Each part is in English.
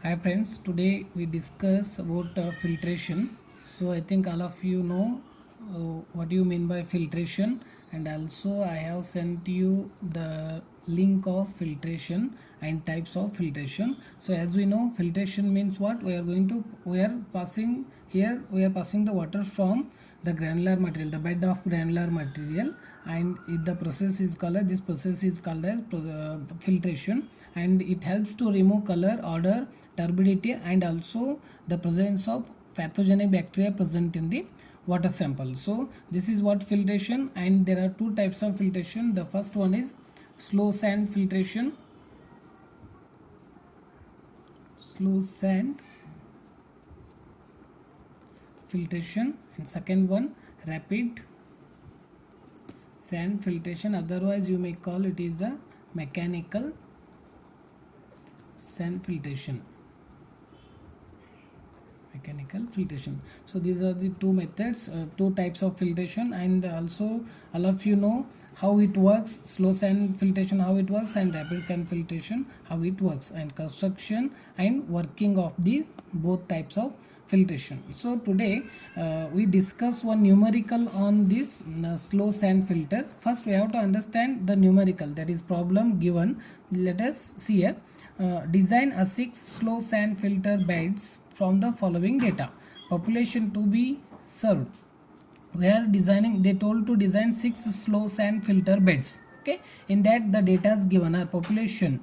Hi friends, today we discuss about filtration. So I think all of you know what you mean by filtration, and also I have sent you the link of filtration and types of filtration. So as we know, filtration means what? We are passing the water from the granular material, the bed of granular material, and the process is called as filtration, and it helps to remove color, odor, turbidity, and also the presence of pathogenic bacteria present in the water sample. So this is what filtration, and there are two types of filtration. The first one is slow sand filtration. Slow sand filtration, and second one rapid sand filtration, otherwise you may call it is a mechanical sand filtration. So these are the two methods, two types of filtration, and also all of you know how it works. Slow sand filtration, how it works, and rapid sand filtration, how it works, and construction and working of these both types of filtration. So today we discuss one numerical on this slow sand filter. First we have to understand the numerical, that is problem given. Let us see here. Design a 6 slow sand filter beds from the following data. Population to be served. We are designing, they told to design 6 slow sand filter beds. Okay, in that the data is given are population,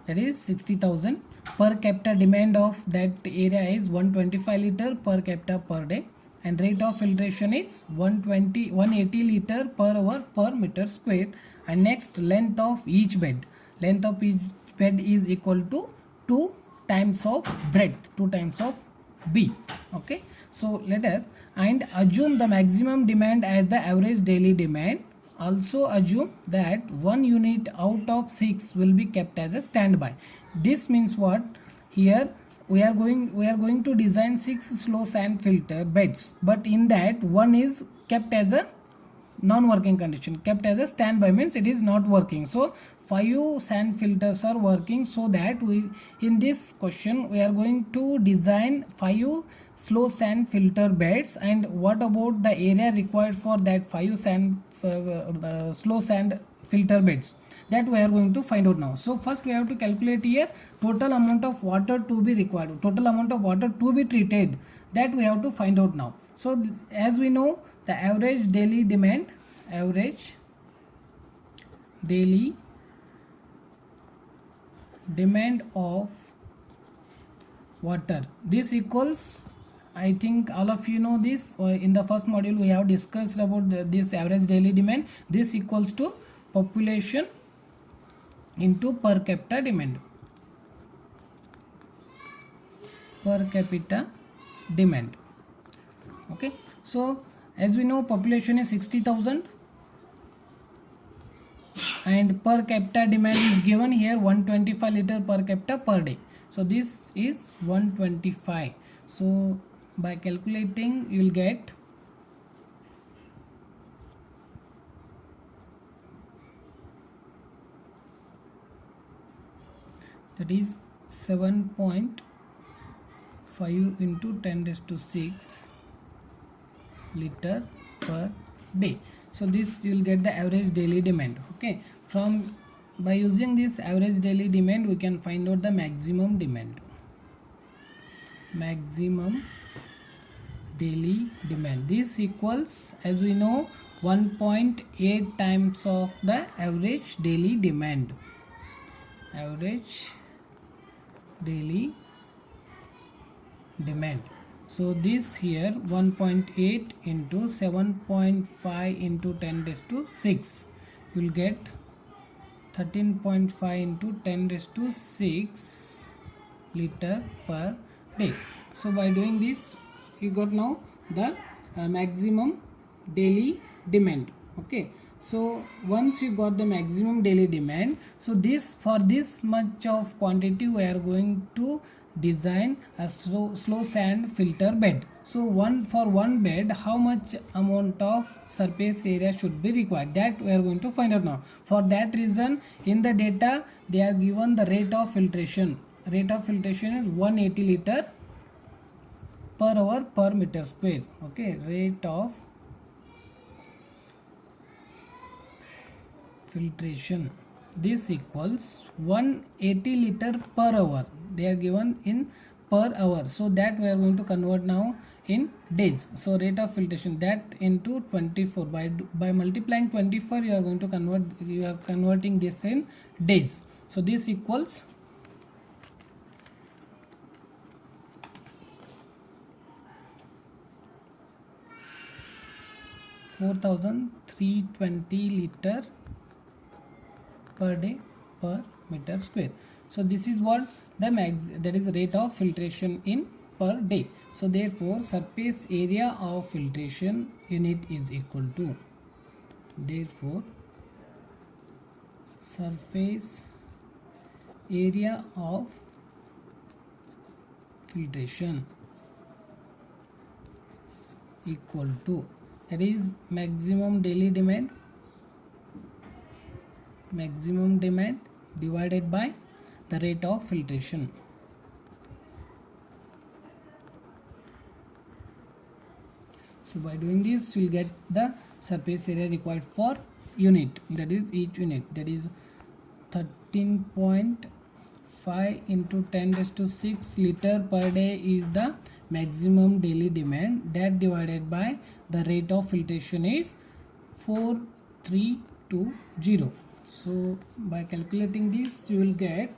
that is 60,000. Per capita demand of that area is 125 liter per capita per day, and rate of filtration is 180 liter per hour per meter square. And next, length of each bed. Length of each bed is equal to 2 times of breadth, 2 times of B. Okay, so let us and assume the maximum demand as the average daily demand. Also assume that 1 unit out of 6 will be kept as a standby. This means what? Here we are going to design 6 slow sand filter beds, but in that one is kept as a non-working condition. Kept as a standby means it is not working. So 5 sand filters are working, so that we in this question we are going to design 5 slow sand filter beds. And what about the area required for that 5 slow sand filter beds? That we are going to find out now. So first we have to calculate here total amount of water to be required, total amount of water to be treated, that we have to find out now. So as we know, the average daily demand of water, this equals, I think all of you know this, in the first module we have discussed about this average daily demand. This equals to population into per capita demand. Okay, so as we know, population is 60,000 and per capita demand is given here 125 liter per capita per day. So this is 125. So by calculating you will get that is 7.5 into 10 raised to 6 liter per day. So this you will get the average daily demand. Okay, from by using this average daily demand we can find out the maximum demand. Daily demand, this equals, as we know, 1.8 times of the average daily demand. So this here 1.8 into 7.5 into 10 raised to 6, you will get 13.5 into 10 raised to 6 liter per day. So by doing this you got now the maximum daily demand. Okay, so once you got the maximum daily demand, so this, for this much of quantity we are going to design a slow sand filter bed. So for one bed, how much amount of surface area should be required, that we are going to find out now. For that reason, in the data they are given the rate of filtration. rate of filtration is 180 liter per hour per meter square. Okay, rate of filtration, this equals 180 liter per hour. They are given in per hour, so that we are going to convert now in days. So rate of filtration, that into 24, by multiplying 24 you are going to convert, you are converting this in days. So this equals 4320 liter per day per meter square. So this is what the that is rate of filtration in per day. So therefore surface area of filtration unit is equal to, therefore surface area of filtration equal to, that is maximum daily demand, maximum demand divided by the rate of filtration. So by doing this we will get the surface area required for unit, that is each unit, that is 13.5 into 10⁶ liter per day is the maximum daily demand, that divided by the rate of filtration is 4320. So by calculating this you will get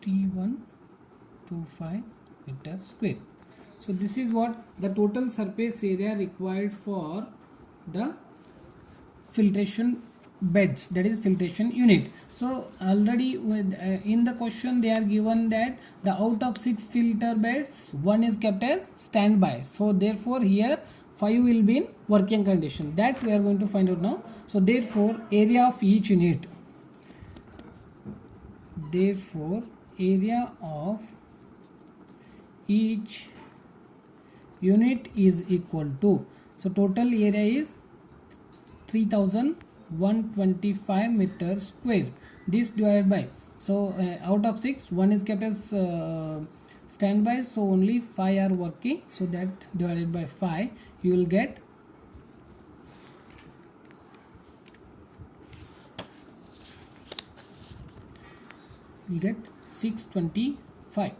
3125 meter square. So this is what the total surface area required for the filtration beds, that is filtration unit. So already with in the question they are given that the out of 6 filter beds 1 is kept as standby, for therefore here 5 will be in working condition, that we are going to find out now. So therefore area of each unit, therefore area of each unit is equal to, so total area is 3125 meters square, this divided by, so out of 6 1 is kept as standby, so only 5 are working, so that divided by 5 you will get 625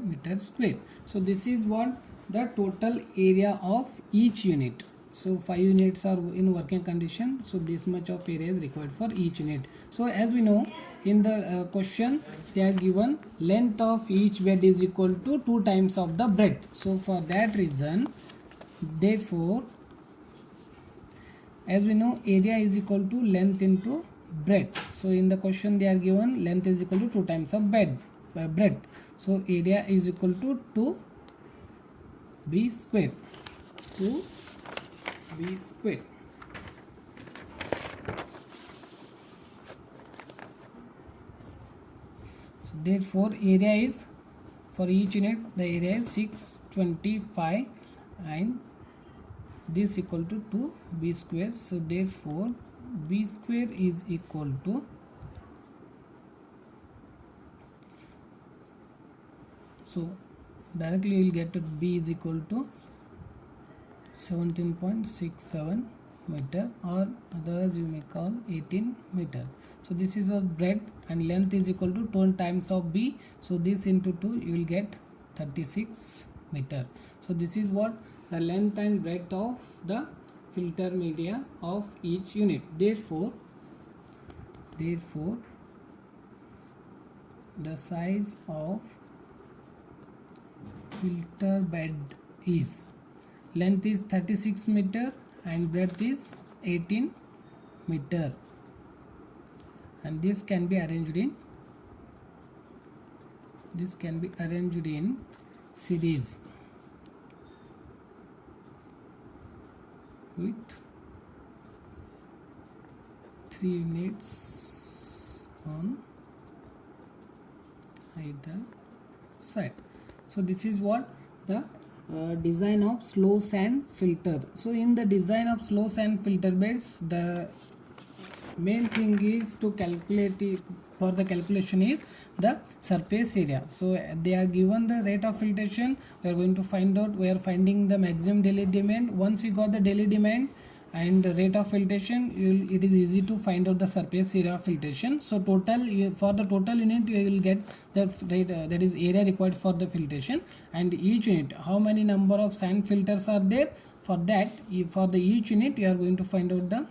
meters square. So this is what the total area of each unit. So 5 units are in working condition, so this much of area is required for each unit. So as we know in the question they are given length of each bed is equal to 2 times of the breadth. So for that reason, therefore as we know area is equal to length into breadth. So in the question they are given length is equal to 2 times of breadth. So area is equal to 2b square, 2b square. So therefore area is, for each unit the area is 625 and this equal to 2b square. So therefore b square is equal to, so directly you will get to b is equal to 17.67 meter, or otherwise you may call 18 meter. So this is a breadth and length is equal to 2 times of b, so this into 2 you will get 36 meter. So this is what the length and breadth of the filter media of each unit. Therefore the size of filter bed is, length is 36 meter and breadth is 18 meter, and this can be arranged in series with 3 units on either side. So this is what the design of slow sand filter. So in the design of slow sand filter beds, the main thing is to calculate it, for the calculation is the surface area. So they are given the rate of filtration. We are going to find out, we are finding the maximum daily demand. Once you got the daily demand and the rate of filtration, it is easy to find out the surface area of filtration. So total, for the total unit you will get the rate, that is area required for the filtration, and each unit how many number of sand filters are there. For that, for the each unit you are going to find out the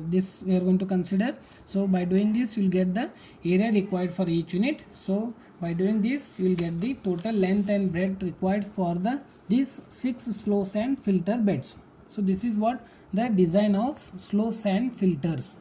this we are going to consider. So by doing this you will get the area required for each unit. So by doing this you will get the total length and breadth required for the these 6 slow sand filter beds. So this is what the design of slow sand filters.